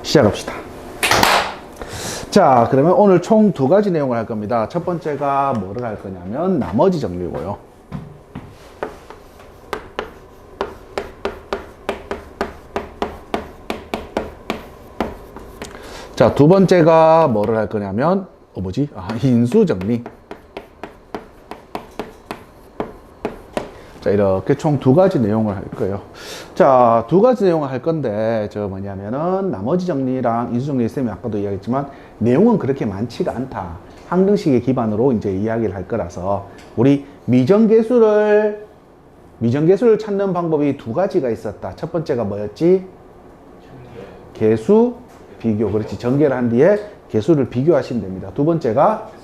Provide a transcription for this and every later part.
시작합시다. 자, 그러면 오늘 총 두 가지 내용을 할 겁니다. 첫 번째가 뭐를 할 거냐면 나머지 정리고요. 자, 두 번째가 뭐를 할 거냐면 인수 정리. 자, 이렇게 총 두 가지 내용을 할 거예요. 자, 두 가지 내용을 할 건데, 뭐냐면은, 나머지 정리랑 인수 정리 쌤이 아까도 이야기했지만, 내용은 그렇게 많지가 않다. 항등식의 기반으로 이제 이야기를 할 거라서, 우리 미정계수를 찾는 방법이 두 가지가 있었다. 첫 번째가 뭐였지? 계수, 비교. 그렇지. 전개를 한 뒤에 계수를 비교하시면 됩니다. 두 번째가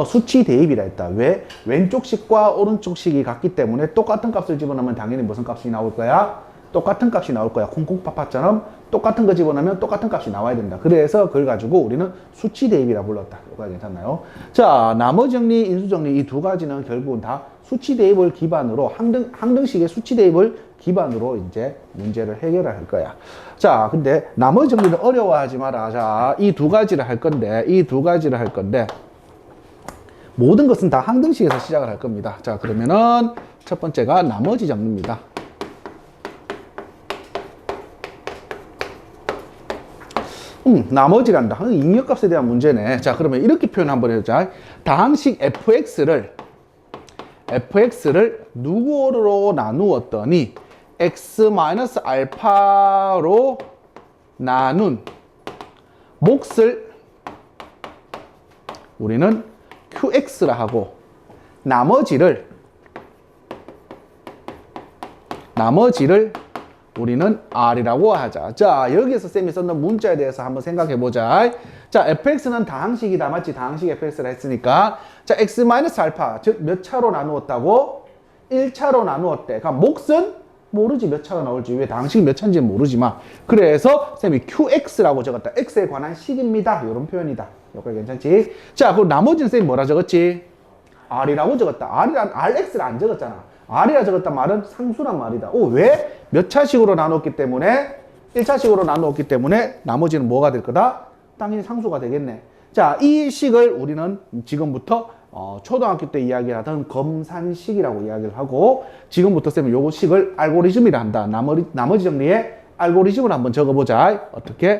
수치 대입이라 했다. 왜? 왼쪽 식과 오른쪽 식이 같기 때문에 똑같은 값을 집어넣으면 당연히 무슨 값이 나올 거야? 똑같은 값이 나올 거야. 콩콩파파처럼 똑같은 거 집어넣으면 똑같은 값이 나와야 된다. 그래서 그걸 가지고 우리는 수치 대입이라 불렀다. 이거 괜찮나요? 자, 나머지 정리, 인수 정리 이 두 가지는 결국은 다 수치 대입을 기반으로 항등식의 수치 대입을 기반으로 이제 문제를 해결을 할 거야. 자, 근데 나머지 정리는 어려워하지 마라. 자, 이 두 가지를 할 건데 모든 것은 다 항등식에서 시작을 할 겁니다. 자, 그러면은 첫 번째가 나머지 정리입니다. 나머지란다. 인역값에 대한 문제네. 자, 그러면 이렇게 표현 한번 해보자. 다항식 fx를 누구로 나누었더니 x-알파로 나눈 몫을 우리는 qx라 하고 나머지를 우리는 r이라고 하자. 자, 여기에서 쌤이 썼는 문자에 대해서 한번 생각해 보자. 자, fx는 다항식이다. 맞지? 다항식 fx라 했으니까 자, x-알파 즉 몇 차로 나누었다고? 1차로 나누었대. 그러니까 몫은 모르지 몇 차가 나올지. 왜 다항식이 몇 차인지는 모르지만 그래서 쌤이 qx라고 적었다. x에 관한 식입니다. 이런 표현이다. 여기까지 괜찮지? 자, 그럼 나머지는 쌤이 뭐라 적었지? r이라고 적었다. rx를 안 적었잖아. r이라 적었단 말은 상수란 말이다. 왜? 몇 차식으로 나눴기 때문에 1차식으로 나누었기 때문에 나머지는 뭐가 될 거다? 당연히 상수가 되겠네. 자, 이 식을 우리는 지금부터 초등학교 때 이야기하던 검산식이라고 이야기를 하고 지금부터 쌤은 요거 식을 알고리즘이라 한다. 나머지 정리에 알고리즘을 한번 적어보자. 어떻게?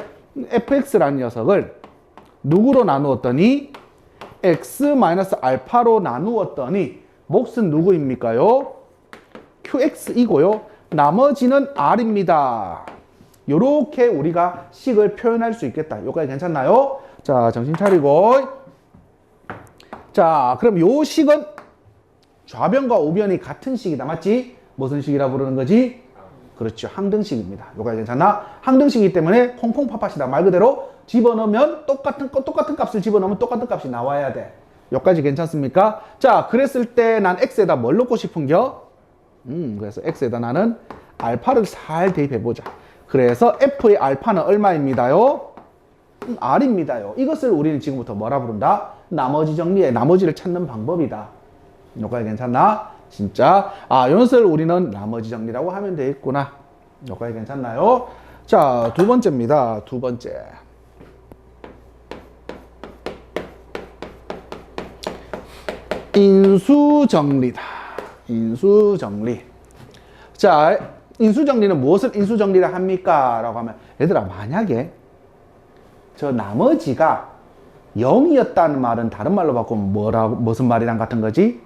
fx라는 녀석을 누구로 나누었더니 x-알파로 나누었더니 몫은 누구입니까요? qx이고요. 나머지는 r입니다. 요렇게 우리가 식을 표현할 수 있겠다. 여기까지 괜찮나요? 자, 정신 차리고. 자, 그럼 요 식은 좌변과 우변이 같은 식이다. 맞지? 무슨 식이라 부르는 거지? 그렇죠. 항등식입니다. 여기까지 괜찮나? 항등식이기 때문에 콩콩파파시다. 말 그대로 집어넣으면 똑같은 값을 집어넣으면 똑같은 값이 나와야 돼. 여기까지 괜찮습니까? 자, 그랬을 때 난 x에다 뭘 넣고 싶은겨? 그래서 x에다 나는 알파를 잘 대입해보자. 그래서 f의 알파는 얼마입니다요? r입니다요. 이것을 우리는 지금부터 뭐라 부른다? 나머지 정리에 나머지를 찾는 방법이다. 여기까지 괜찮나? 진짜? 이것을 우리는 나머지 정리라고 하면 되겠구나. 여기까지 괜찮나요? 자, 두 번째입니다. 두 번째. 인수정리다. 인수정리. 자, 인수정리는 무엇을 인수정리를 합니까? 라고 하면 얘들아, 만약에 저 나머지가 0이었다는 말은 다른 말로 바꾸면 무슨 말이랑 같은 거지?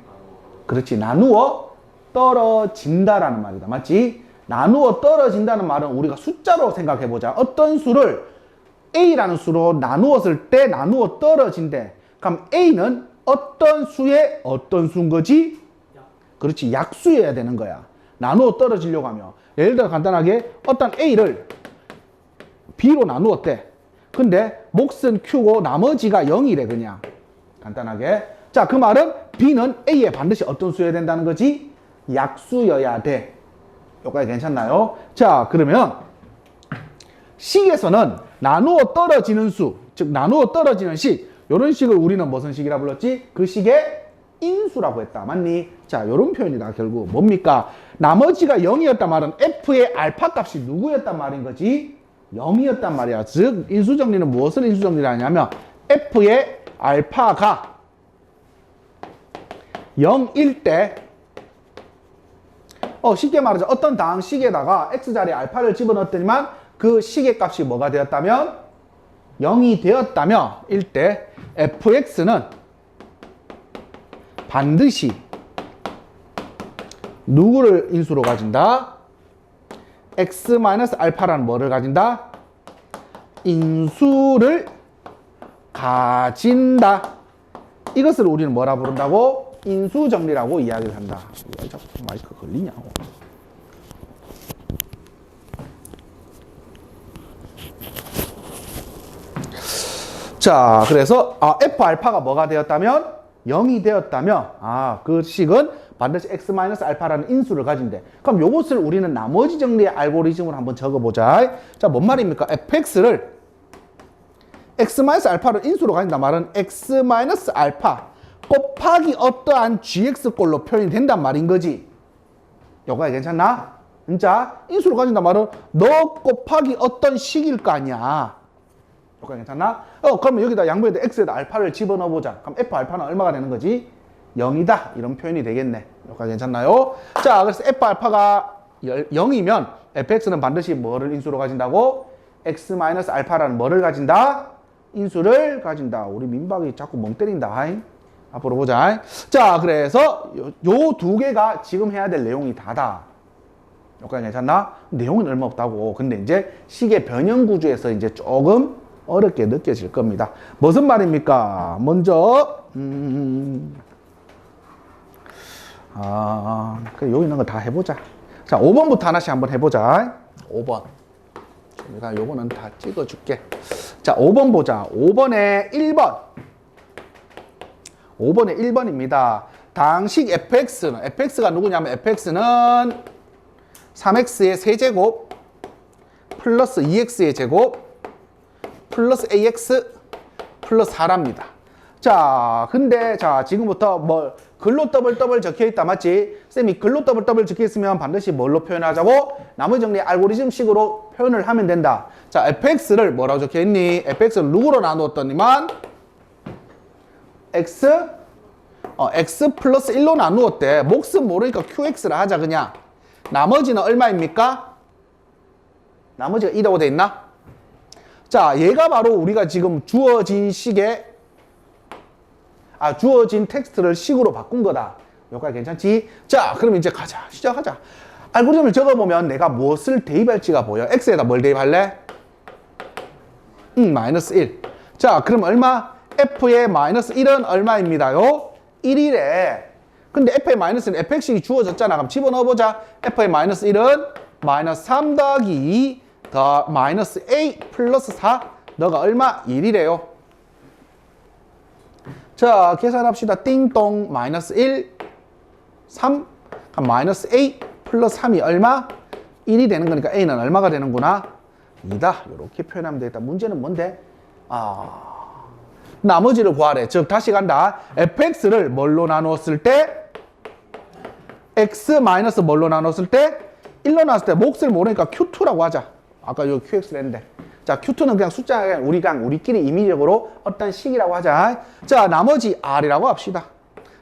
그렇지. 나누어 떨어진다라는 말이다. 맞지? 나누어 떨어진다는 말은 우리가 숫자로 생각해보자. 어떤 수를 A라는 수로 나누었을 때 나누어 떨어진대. 그럼 A는 어떤 수의 어떤 수인 거지? 그렇지. 약수여야 되는 거야. 나누어 떨어지려고 하면. 예를 들어 간단하게 어떤 A를 B로 나누었대. 근데 몫은 Q고 나머지가 0이래 그냥. 간단하게. 자, 그 말은 B는 A에 반드시 어떤 수여야 된다는 거지? 약수여야 돼. 여기까지 괜찮나요? 자, 그러면 식에서는 나누어 떨어지는 수, 즉 나누어 떨어지는 식, 이런 식을 우리는 무슨 식이라 불렀지? 그 식의 인수라고 했다. 맞니? 자, 이런 표현이다. 결국 뭡니까? 나머지가 0이었단 말은 f의 알파 값이 누구였단 말인 거지? 0이었단 말이야. 즉 인수정리는 무엇을 인수정리를 하냐면 f의 알파가 0일 때 쉽게 말하자 어떤 다항식에다가 x자리에 알파를 집어넣었더니만 그 식의 값이 뭐가 되었다면 0이 되었다면 일 때 fx는 반드시 누구를 인수로 가진다? x-알파라는 뭐를 가진다? 인수를 가진다. 이것을 우리는 뭐라 부른다고? 인수정리라고 이야기를 한다. 왜 자꾸 마이크 걸리냐고. 자, 그래서 F알파가 뭐가 되었다면? 0이 되었다면 그 식은 반드시 x-알파라는 인수를 가진대. 그럼 요것을 우리는 나머지 정리의 알고리즘으로 한번 적어보자. 자, 뭔 말입니까? fx를 x-알파를 인수로 가진다 말은 x-알파 곱하기 어떠한 gx꼴로 표현이 된단 말인 거지. 요거 괜찮나? 진짜 인수로 가진다 말은 너 곱하기 어떤 식일 거 아니야. 요거 괜찮나? 그러면 여기다 양보에다 x에다 알파를 집어넣어보자. 그럼 f알파는 얼마가 되는 거지? 0이다. 이런 표현이 되겠네. 요거 괜찮나요? 자, 그래서 f알파가 0이면 fx는 반드시 뭐를 인수로 가진다고? x-알파라는 뭐를 가진다? 인수를 가진다. 우리 민박이 자꾸 멍 때린다. 앞으로 보자. 자, 그래서 요 두 개가 지금 해야 될 내용이 다다. 여기까지 괜찮나? 내용은 얼마 없다고. 근데 이제 식의 변형 구조에서 이제 조금 어렵게 느껴질 겁니다. 무슨 말입니까? 먼저 그래, 여기 있는 거 다 해보자. 자, 5번부터 하나씩 한번 해보자. 5번. 내가 요거는 다 찍어줄게. 자, 5번 보자. 5번에 1번. 5번에 1번입니다. 당식 fx가 누구냐면 fx는 3x의 세제곱 플러스 2x의 제곱 플러스 ax 플러스 4랍니다. 자, 근데 자, 지금부터 뭐 글로 더블 적혀 있다 맞지? 쌤이 글로 더블 적혀 있으면 반드시 뭘로 표현하자고? 나머지 정리 알고리즘식으로 표현을 하면 된다. 자, fx를 뭐라고 적혀 있니? fx를 누구로 나누었더니만 x 플러스 1로 나누었대. 몫은 모르니까 qx를 하자 그냥. 나머지는 얼마입니까? 나머지가 2라고 돼 있나? 자, 얘가 바로 우리가 지금 주어진 식의 주어진 텍스트를 식으로 바꾼 거다. 여기까지 괜찮지? 자, 그럼 이제 가자. 시작하자. 알고리즘을 적어보면 내가 무엇을 대입할지가 보여. x에다 뭘 대입할래? 마이너스 1. 자, 그럼 얼마? f의 마이너스 1은 얼마입니다요? 1이래. 근데 f의 마이너스 1은 fx이 주어졌잖아. 그럼 집어넣어보자. f의 마이너스 1은 마이너스 3 더하기 2 더 마이너스 a 플러스 4. 너가 얼마? 1이래요. 자, 계산합시다. 띵동 마이너스 1 3 마이너스 a 플러스 3이 얼마? 1이 되는 거니까 a는 얼마가 되는구나? 2다. 이렇게 표현하면 되겠다. 문제는 뭔데? 나머지를 구하래. 즉 다시 간다. fx를 뭘로 나누었을 때 x 마이너스 뭘로 나눴을 때 1로 나눴을 때 몫을 모르니까 q2라고 하자. 아까 여기 qx를 했는데. 자, q2는 그냥 숫자가 우리끼리 임의적으로 어떤 식이라고 하자. 자, 나머지 r이라고 합시다.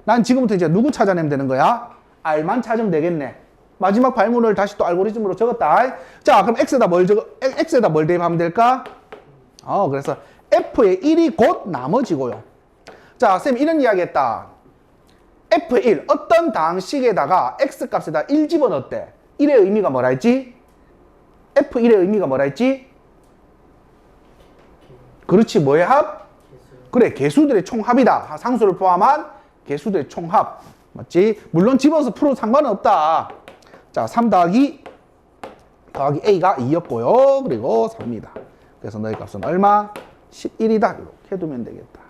난 지금부터 이제 누구 찾아내면 되는 거야? r만 찾으면 되겠네. 마지막 발문을 다시 또 알고리즘으로 적었다. 자, 그럼 x에다 뭘 대입하면 될까? 그래서 f의 1이 곧 나머지고요. 자, 쌤 이런 이야기 했다. f1 어떤 다항식에다가 x값에다 1 집어넣었대. 1의 의미가 뭐라 했지? f1의 의미가 뭐라 했지? 그렇지, 뭐의 합? 그래, 개수들의 총합이다. 상수를 포함한 개수들의 총합. 맞지? 물론 집어서 풀어도 상관은 없다. 자, 3 더하기 a가 2였고요. 그리고 3입니다. 그래서 너희 값은 얼마? 11이다. 이렇게 두면 되겠다.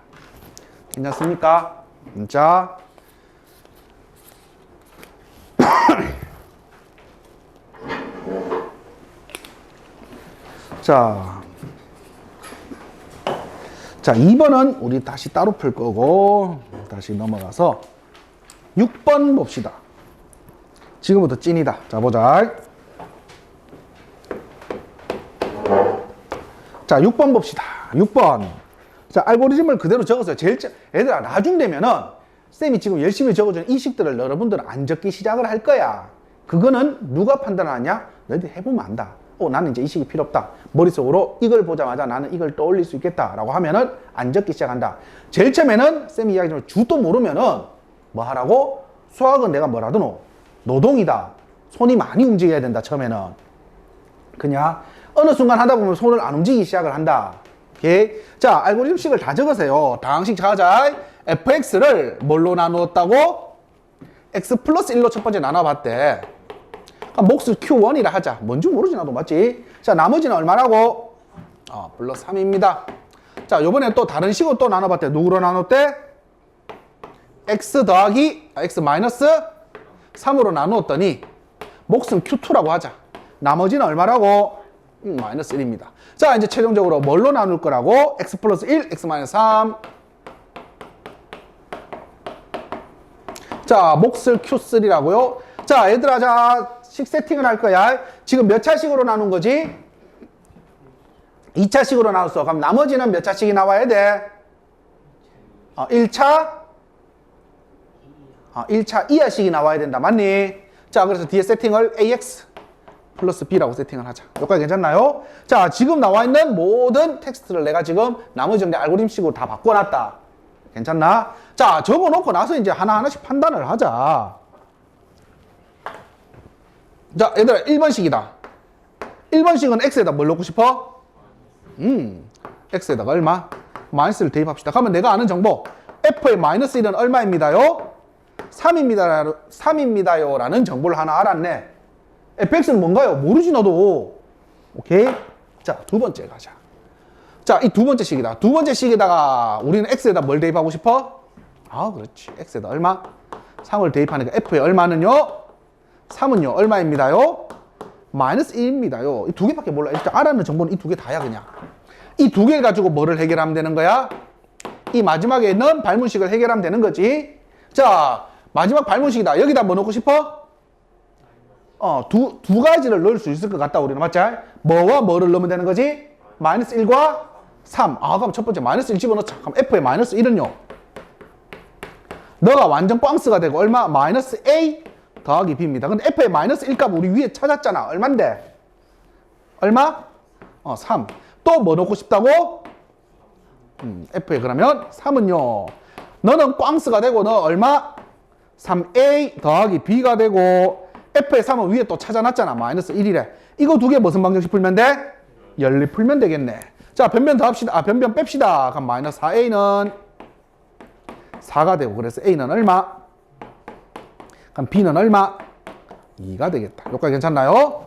괜찮습니까? 진짜. 자, 2번은 우리 다시 따로 풀 거고, 다시 넘어가서 6번 봅시다. 지금부터 찐이다. 자, 보자. 자, 6번 봅시다. 6번. 자, 알고리즘을 그대로 적었어요. 얘들아, 나중 되면은, 쌤이 지금 열심히 적어준 이 식들을 여러분들은 안 적기 시작을 할 거야. 그거는 누가 판단하냐? 너희들 해보면 안다. 나는 이제 이 식이 필요 없다. 머릿속으로 이걸 보자마자 나는 이걸 떠올릴 수 있겠다. 라고 하면은 안 적기 시작한다. 제일 처음에는 쌤이 이야기하지만 주도 모르면은 뭐 하라고? 수학은 내가 뭐라든 노동이다. 손이 많이 움직여야 된다. 처음에는. 그냥 어느 순간 하다 보면 손을 안 움직이기 시작을 한다. 오케이? 자, 알고리즘식을 다 적으세요. 다항식 자자. fx를 뭘로 나누었다고? x 플러스 1로 첫 번째 나눠봤대. 그럼 몫을 q1이라 하자. 뭔지 모르지 나도 맞지? 자, 나머지는 얼마라고? 플러스 3입니다. 자, 요번에 또 다른 식으로 또 나눠봤대. 누구로 나눴대? x 더하기 x 마이너스 3으로 나누었더니 몫은 q2라고 하자. 나머지는 얼마라고? 마이너스 1입니다. 자, 이제 최종적으로 뭘로 나눌 거라고? x 플러스 1, x 마이너스 3. 자, 몫을 q3라고요. 자, 얘들아, 자, 식 세팅을 할 거야. 지금 몇 차식으로 나눈 거지? 2차식으로 나눴어. 그럼 나머지는 몇 차식이 나와야 돼? 1차? 1차 이하식이 나와야 된다. 맞니? 자, 그래서 뒤에 세팅을 ax 플러스 b라고 세팅을 하자. 여기까지 괜찮나요? 자, 지금 나와 있는 모든 텍스트를 내가 지금 나머지 내 알고리즘식으로 다 바꿔놨다. 괜찮나? 자, 적어놓고 나서 이제 하나하나씩 판단을 하자. 자, 얘들아, 1번식이다. 1번식은 x에다 뭘 넣고 싶어? x에다가 얼마? 마이너스를 대입합시다. 그러면 내가 아는 정보, f의 마이너스 1은 얼마입니다요? 3입니다요 라는 정보를 하나 알았네. fx는 뭔가요? 모르지 너도. 오케이? 자, 두 번째 가자. 자, 이 두 번째 식이다. 두 번째 식에다가 우리는 x에다 뭘 대입하고 싶어? 그렇지. x에다 얼마? 3을 대입하니까 f의 얼마는요? 3은요, 얼마입니다요? 마이너스 1입니다요. 이 두 개밖에 몰라. 일단 알아는 정보는 이 두 개 다야, 그냥. 이 두 개 가지고 뭐를 해결하면 되는 거야? 이 마지막에 있는 발문식을 해결하면 되는 거지. 자, 마지막 발문식이다. 여기다 뭐 넣고 싶어? 두 가지를 넣을 수 있을 것 같다, 우리는. 맞지? 뭐와 뭐를 넣으면 되는 거지? 마이너스 1과 3. 그럼 첫 번째 마이너스 1 집어넣자. 그럼 f의 마이너스 1은요? 너가 완전 꽝스가 되고 얼마? 마이너스 a 더하기 b입니다. 근데 f의 마이너스 1값 우리 위에 찾았잖아. 얼만데? 얼마? 3. 또 뭐 넣고 싶다고? f에 그러면 3은요. 너는 꽝스가 되고 너 얼마? 3a 더하기 b가 되고 f의 3은 위에 또 찾아놨잖아. 마이너스 1이래. 이거 두 개 무슨 방정식 풀면 돼? 연립 풀면 되겠네. 자, 변변 더합시다. 변변 뺍시다. 그럼 마이너스 4a는 4가 되고 그래서 a는 얼마? 그럼 b는 얼마? 2가 되겠다. 여기까지 괜찮나요?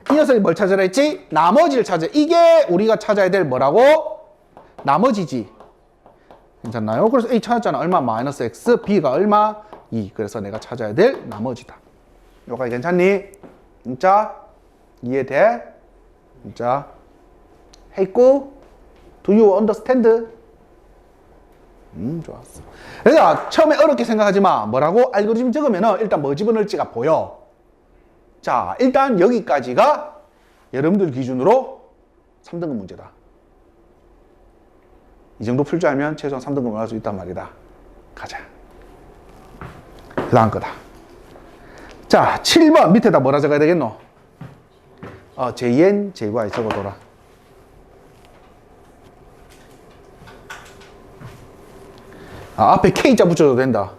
이 녀석이 뭘 찾으라 했지? 나머지를 찾아. 이게 우리가 찾아야 될 뭐라고? 나머지지. 괜찮나요? 그래서 a 찾았잖아. 얼마? 마이너스 x, b가 얼마? 2. 그래서 내가 찾아야 될 나머지다. 여기까지 괜찮니? 진짜? 이해돼? 진짜? 했고? Do you understand? 좋았어. 그러니까 처음에 어렵게 생각하지 마. 뭐라고? 알고리즘 적으면은 일단 뭐 집어넣을지가 보여. 자, 일단 여기까지가 여러분들 기준으로 3등급 문제다. 이 정도 풀 줄 알면 최소한 3등급을 할 수 있단 말이다. 가자. 그 다음 거다. 자, 7번 밑에다 뭐라 적어야 되겠노? JN, JY 적어둬라. 앞에 K자 붙여도 된다.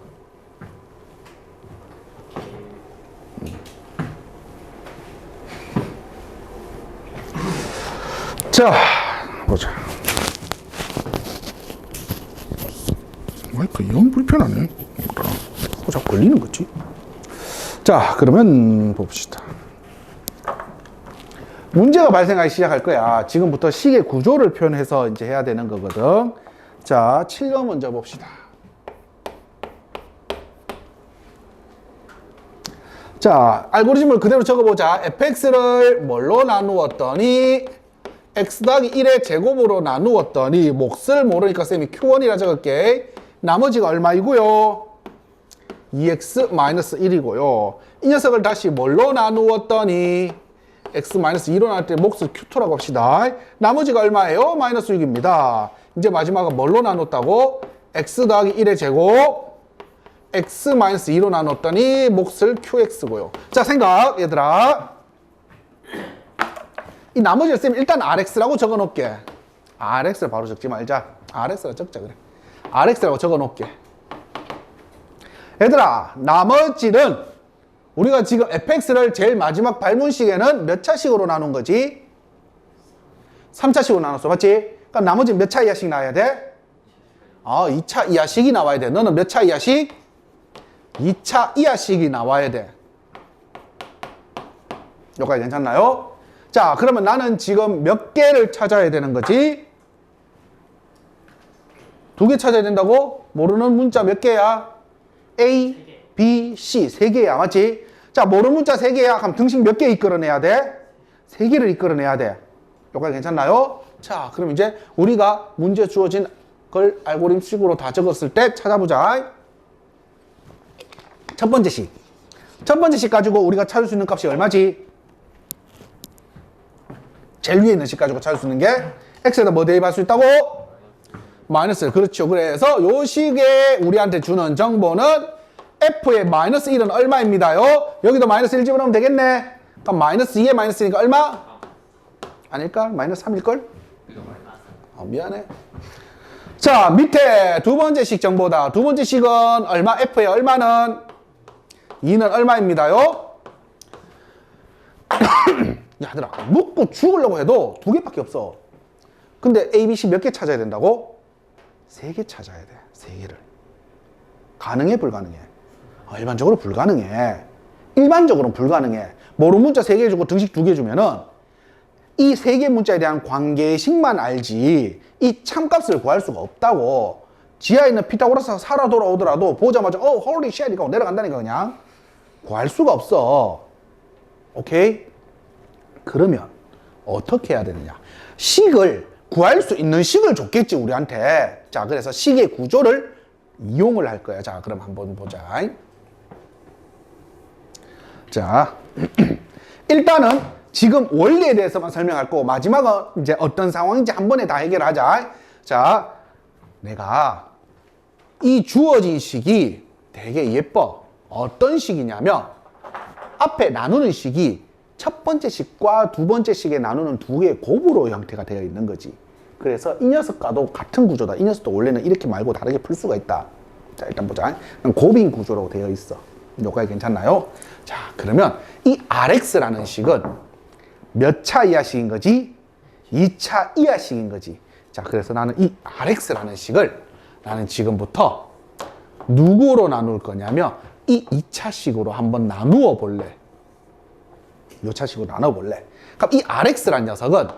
자, 보자. 마이크 영 불편하네. 자꾸 걸리는 거지. 자, 그러면 봅시다. 문제가 발생하기 시작할 거야. 지금부터 식의 구조를 표현해서 이제 해야 되는 거거든. 자, 7번 먼저 봅시다. 자, 알고리즘을 그대로 적어보자. fx를 뭘로 나누었더니 x 더하기 1의 제곱으로 나누었더니 몫을 모르니까 쌤이 q1이라 적을게. 나머지가 얼마이고요? 2x-1이고요. 이 녀석을 다시 뭘로 나누었더니 x-2로 나눌 때 몫을 q2라고 합시다. 나머지가 얼마예요? 마이너스 6입니다. 이제 마지막은 뭘로 나눴다고? x 더하기 1의 제곱 x-2로 나눴더니 몫을 qx고요. 자, 생각 얘들아. 이 나머지를 쌤 일단 rx라고 적어 놓을게. rx를 바로 적지 말자. rx라고 적자 그래. rx라고 적어 놓을게. 얘들아, 나머지는 우리가 지금 fx를 제일 마지막 발문식에는 몇 차식으로 나눈 거지? 3차식으로 나눴어. 맞지? 그럼 나머지 몇 차 이하씩 나와야 돼? 2차 이하식이 나와야 돼. 너는 몇 차 이하식? 2차 이하식이 나와야 돼. 여기까지 괜찮나요? 자, 그러면 나는 지금 몇 개를 찾아야 되는 거지? 2개 찾아야 된다고? 모르는 문자 몇 개야? A, B, C 3개야. 맞지? 자, 모르는 문자 3개야. 그럼 등식 몇 개 이끌어내야 돼? 3개를 이끌어내야 돼. 여기까지 괜찮나요? 자, 그럼 이제 우리가 문제 주어진 걸 알고리즘식으로 다 적었을 때 찾아보자. 첫 번째 식. 첫 번째 식 가지고 우리가 찾을 수 있는 값이 얼마지? 제일 위에 있는 식 가지고 찾을 수 있는 게 x에다 뭐 대입할 수 있다고? 마이너스. 그렇죠. 그래서 요 식에 우리한테 주는 정보는 f의 마이너스 1은 얼마입니다요? 여기도 마이너스 1 집어넣으면 되겠네. 그럼 마이너스 2에 마이너스 1이니까 얼마? 아닐까? 마이너스 3일걸? 미안해. 자, 밑에 두 번째 식 정보다. 두 번째 식은 얼마? f의 얼마는? 2는 얼마입니다요? 야들아, 먹고 죽으려고 해도 2개밖에 없어. 근데 A, B, C 몇 개 찾아야 된다고? 3개 찾아야 돼. 3개를. 가능해? 불가능해? 일반적으로 불가능해. 일반적으로는 불가능해. 모르는 문자 3개 주고 등식 2개 주면은 이 3개 문자에 대한 관계식만 알지 이 참값을 구할 수가 없다고. 지하에 있는 피타고라스가 살아 돌아오더라도 보자마자 홀리 쉣 이거 내려간다니까. 그냥 구할 수가 없어. 오케이? 그러면 어떻게 해야 되느냐? 식을 구할 수 있는 식을 줬겠지 우리한테. 자, 그래서 식의 구조를 이용을 할 거야. 자, 그럼 한번 보자. 자, 일단은 지금 원리에 대해서만 설명할 거고 마지막은 이제 어떤 상황인지 한 번에 다 해결하자. 자, 내가 이 주어진 식이 되게 예뻐. 어떤 식이냐면 앞에 나누는 식이 첫 번째 식과 두 번째 식에 나누는 두 개의 곱으로 형태가 되어 있는 거지. 그래서 이 녀석과도 같은 구조다. 이 녀석도 원래는 이렇게 말고 다르게 풀 수가 있다. 자, 일단 보자. 곱인 구조로 되어 있어. 여기까지 괜찮나요? 자, 그러면 이 Rx라는 식은 몇 차 이하식인 거지? 2차 이하식인 거지. 자, 그래서 나는 이 Rx라는 식을 나는 지금부터 누구로 나눌 거냐면 이 2차식으로 한번 나누어 볼래. 요 차식으로 나눠볼래. 그럼 이 Rx라는 녀석은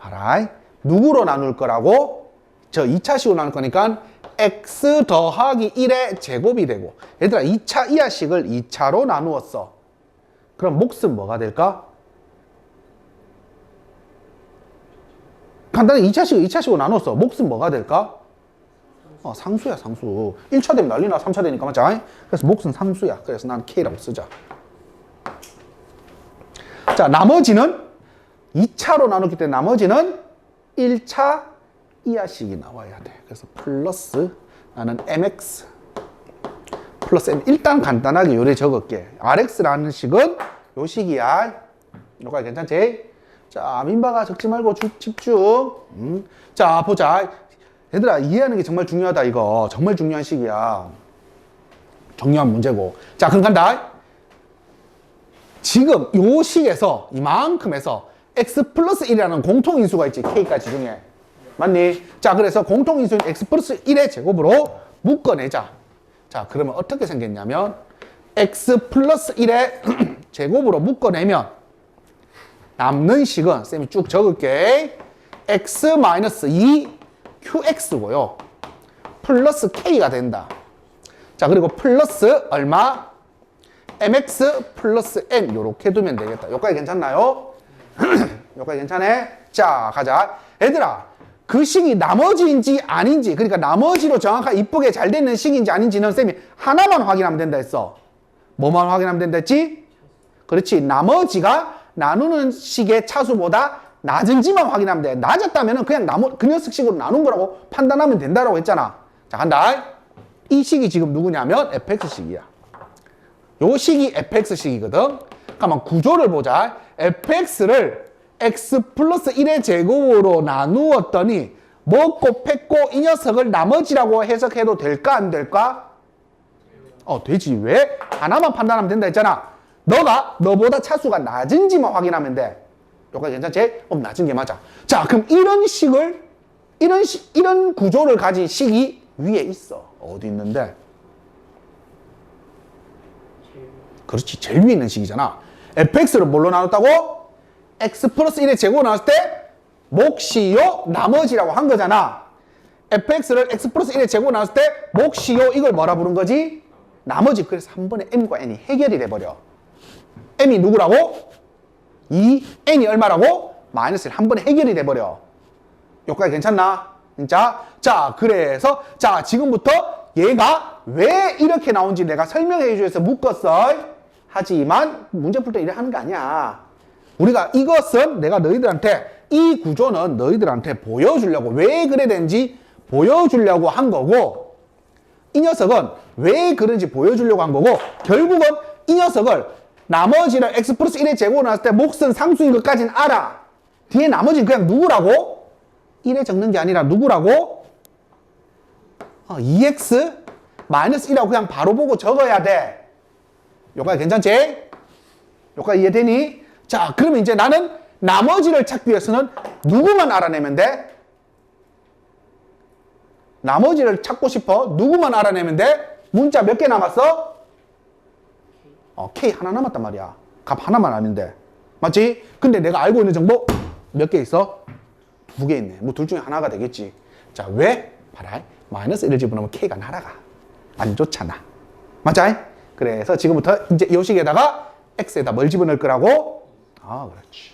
알아? 누구로 나눌 거라고? 저 2차식으로 나눌 거니까 x 더하기 1의 제곱이 되고, 얘들아 2차 이하식을 2차로 나누었어. 그럼 몫은 뭐가 될까? 간단히 2차식을 2차식으로 나눴어. 몫은 뭐가 될까? 상수야, 상수. 1차 되면 난리나. 3차 되니까 맞지? 그래서 몫은 상수야. 그래서 난 K라고 쓰자. 자, 나머지는 2차로 나눴기 때문에 나머지는 1차 이하식이 나와야 돼. 그래서 플러스 나는 mx 플러스 m. 일단 간단하게 요래 적을게. rx라는 식은 요 식이야. 요가 괜찮지? 자, 민바가 적지 말고 집중. 자, 보자. 얘들아, 이해하는 게 정말 중요하다. 이거 정말 중요한 식이야. 중요한 문제고. 자, 그럼 간다. 지금 요 식에서 이만큼에서 x 플러스 1이라는 공통인수가 있지. k까지 중에. 맞니? 자, 그래서 공통인수인 x 플러스 1의 제곱으로 묶어내자. 자, 그러면 어떻게 생겼냐면 x 플러스 1의 제곱으로 묶어내면 남는 식은 쌤이 쭉 적을게. x 마이너스 2 qx고요. 플러스 k가 된다. 자, 그리고 플러스 얼마? mx 플러스 n 요렇게 두면 되겠다. 여기까지 괜찮나요? 여기까지 괜찮아? 자, 가자. 얘들아, 그 식이 나머지인지 아닌지, 그러니까 나머지로 정확하게 이쁘게 잘 되는 식인지 아닌지는 쌤이 하나만 확인하면 된다 했어. 뭐만 확인하면 된다 했지? 그렇지. 나머지가 나누는 식의 차수보다 낮은지만 확인하면 돼. 낮았다면 그냥 그 녀석식으로 나눈 거라고 판단하면 된다라고 했잖아. 자, 간다. 이 식이 지금 누구냐면 fx식이야. 요 식이 fx식이거든. 그러면 구조를 보자. fx를 x 플러스 1의 제곱으로 나누었더니 먹고 팼고 이 녀석을 나머지라고 해석해도 될까 안 될까? 되지. 왜? 하나만 판단하면 된다 했잖아. 너보다 차수가 낮은지만 확인하면 돼. 여기까지 괜찮지? 낮은 게 맞아. 자, 그럼 이런 구조를 가진 식이 위에 있어. 어디 있는데? 그렇지. 제일 위에 있는 식이잖아. fx를 뭘로 나눴다고? x 플러스 1의 제곱으로 나눴을 때 몫이요 나머지라고 한 거잖아. fx를 x 플러스 1의 제곱으로 나눴을 때 몫이요 이걸 뭐라 부른 거지? 나머지. 그래서 한 번에 m과 n이 해결이 돼버려. m이 누구라고? n이 얼마라고? 마이너스 1. 한 번에 해결이 돼버려. 여기까지 괜찮나? 진짜? 자, 그래서 자, 지금부터 얘가 왜 이렇게 나온지 내가 설명해 주셔서 묶었어. 하지만 문제 풀 때 이래 하는 거 아니야. 우리가 이것은 내가 너희들한테 이 구조는 너희들한테 보여주려고 왜 그래 되는지 보여주려고 한 거고 이 녀석은 왜 그런지 보여주려고 한 거고 결국은 이 녀석을 나머지를 x 플러스 1의 제곱으로 나왔을 때 몫은 상수인 것까지는 알아. 뒤에 나머지는 그냥 누구라고? 1에 적는 게 아니라 누구라고? 2x 마이너스 1이라고 그냥 바로 보고 적어야 돼. 여기까지 괜찮지? 여기까지 이해되니? 자, 그러면 이제 나는 나머지를 찾기 위해서는 누구만 알아내면 돼? 나머지를 찾고 싶어? 누구만 알아내면 돼? 문자 몇 개 남았어? K 하나 남았단 말이야. 값 하나만 알면 돼. 맞지? 근데 내가 알고 있는 정보 몇 개 있어? 2개 있네. 뭐 둘 중에 하나가 되겠지. 자, 왜? 봐라. 마이너스 1을 집어넣으면 K가 날아가. 안 좋잖아. 맞지? 그래서 지금부터 이제 이 식에다가 X에다 뭘 집어넣을 거라고? 그렇지.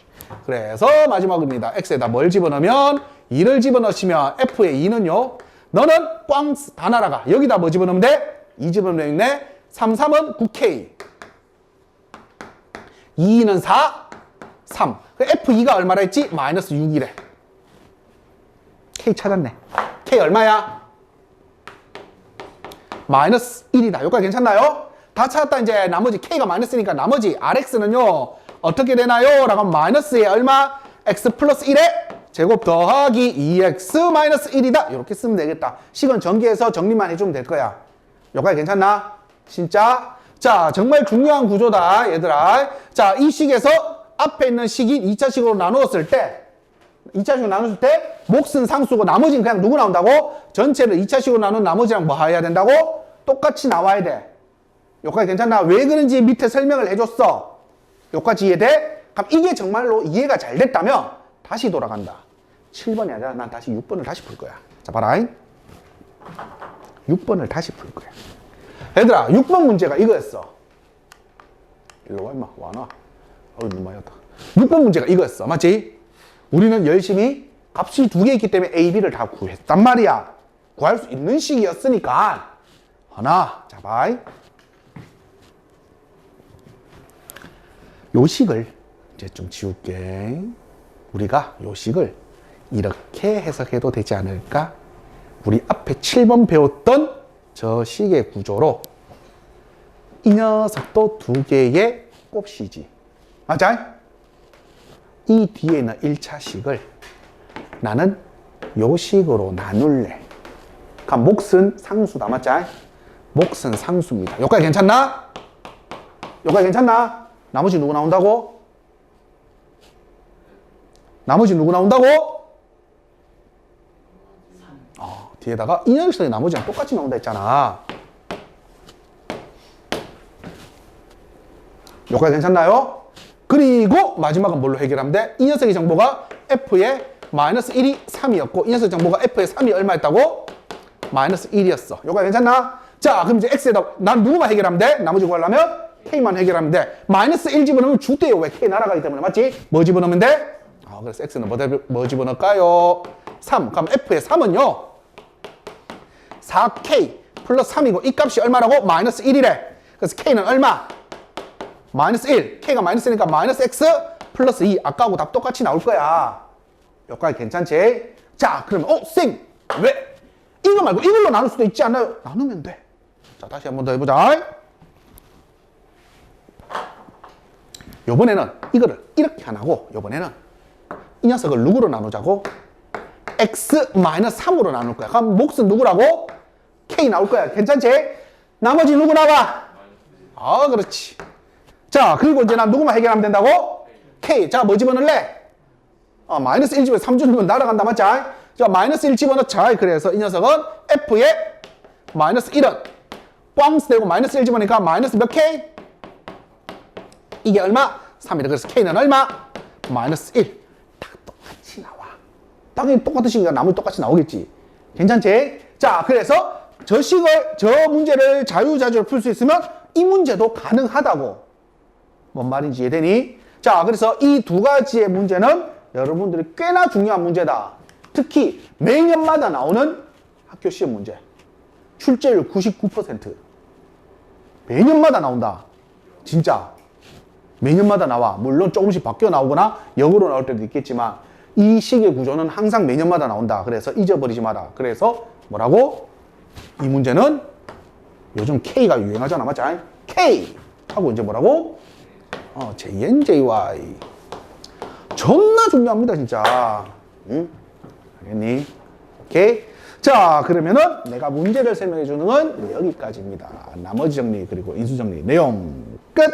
그래서 마지막입니다. X에다 뭘 집어넣으면 2를 집어넣으시면 F의 2는요. 너는 꽝 다 날아가. 여기다 뭐 집어넣으면 돼? 2 집어넣으면 있네. 3, 3은 9K. 2는 4, 3. F2가 얼마라 했지? 마이너스 6이래. K 찾았네. K 얼마야? 마이너스 1이다. 여기까지 괜찮나요? 다 찾았다. 이제 나머지 K가 마이너스니까 나머지 RX는요. 어떻게 되나요? 라고 하면 마이너스에 얼마? X 플러스 1에 제곱 더하기 2X 마이너스 1이다. 이렇게 쓰면 되겠다. 식은 전개해서 정리만 해주면 될 거야. 여기까지 괜찮나? 진짜? 자, 정말 중요한 구조다, 얘들아. 자, 이 식에서 앞에 있는 식이 2차식으로 나누었을 때 2차식으로 나눴을 때 몫은 상수고 나머지는 그냥 누구 나온다고? 전체를 2차식으로 나눈 나머지랑 뭐 해야 된다고? 똑같이 나와야 돼. 여기까지 괜찮나? 왜 그런지 밑에 설명을 해줬어. 여기까지 이해돼? 그럼 이게 정말로 이해가 잘 됐다면 다시 돌아간다. 7번이 아니라 난 다시 6번을 다시 풀 거야. 자, 봐라. 6번을 다시 풀 거야. 얘들아, 6번 문제가 이거였어. 일로 와, 임마. 와나. 너무 많이 왔다. 6번 문제가 이거였어. 맞지? 우리는 열심히 값이 2개 있기 때문에 A, B를 다 구했단 말이야. 구할 수 있는 식이었으니까. 하나, 자, 봐. 요 식을 이제 좀 지울게. 우리가 요 식을 이렇게 해석해도 되지 않을까? 우리 앞에 7번 배웠던 저 식의 구조로 이 녀석도 2개의 곱시지. 맞아? 이 뒤에 있는 1차식을 나는 요 식으로 나눌래. 그럼 몫은 상수다. 맞자? 몫은 상수입니다. 여기까지 괜찮나? 여기까지 괜찮나? 나머지 누구 나온다고? 나머지 누구 나온다고? 뒤에다가 이 녀석의 나머지랑 똑같이 나온다 했잖아. 여기까지 괜찮나요? 그리고 마지막은 뭘로 해결하면 돼? 이 녀석의 정보가 F의 마이너스 1이 3이었고 이 녀석 정보가 F의 3이 얼마였다고? 마이너스 1이었어. 여기까지 괜찮나? 자, 그럼 이제 X에다 난 누구만 해결하면 돼? 나머지 구하려면 K만 해결하면 돼. 마이너스 1 집어넣으면 주대요. 왜? K 날아가기 때문에. 맞지? 뭐 집어넣으면 돼? 그래서 X는 뭐 집어넣을까요? 3. 그럼 F의 3은요. 4K 플러스 3이고 이 값이 얼마라고? 마이너스 1이래. 그래서 K는 얼마? 마이너스 1. K가 마이너스 1이니까 마이너스 X 플러스 2. 아까하고 답 똑같이 나올 거야. 여기까지 괜찮지? 자, 그러면 쌤! 왜? 이거 말고 이걸로 나눌 수도 있지 않나요? 나누면 돼. 자, 다시 한 번 더 해보자. 요번에는 이거를 이렇게 안 하고 요번에는 이 녀석을 누구로 나누자고? x-3으로 나눌 거야. 그럼 몫은 누구라고? k 나올 거야. 괜찮지? 나머지 누구 나와? 그렇지. 자, 그리고 이제 난 누구만 해결하면 된다고? k. 자, 뭐 집어넣을래? 마이너스 1 집어 3주 넣으면 날아간다, 맞지? 자, 마이너스 1 집어넣자. 그래서 이 녀석은 f의 마이너스 1은 꽝스 되고 마이너스 1 집어넣으니까 마이너스 몇 k? 이게 얼마? 3이다. 그래서 K는 얼마? 마이너스 1. 딱 똑같이 나와. 당연히 똑같은 식이니까 나머지 똑같이 나오겠지. 괜찮지? 자, 그래서 저 문제를 자유자재로 풀 수 있으면 이 문제도 가능하다고. 뭔 말인지 이해되니? 자, 그래서 이 두 가지의 문제는 여러분들이 꽤나 중요한 문제다. 특히 매년마다 나오는 학교 시험 문제. 출제율 99%. 매년마다 나온다. 진짜. 매년마다 나와. 물론 조금씩 바뀌어 나오거나 역으로 나올 때도 있겠지만 이 식의 구조는 항상 매년마다 나온다. 그래서 잊어버리지 마라. 그래서 뭐라고? 이 문제는 요즘 K가 유행하잖아. 맞지? K! 하고 이제 뭐라고? JNJY. 존나 중요합니다. 진짜. 응? 알겠니? 오케이? 자, 그러면은 내가 문제를 설명해 주는 건 여기까지입니다. 나머지 정리 그리고 인수 정리 내용 끝!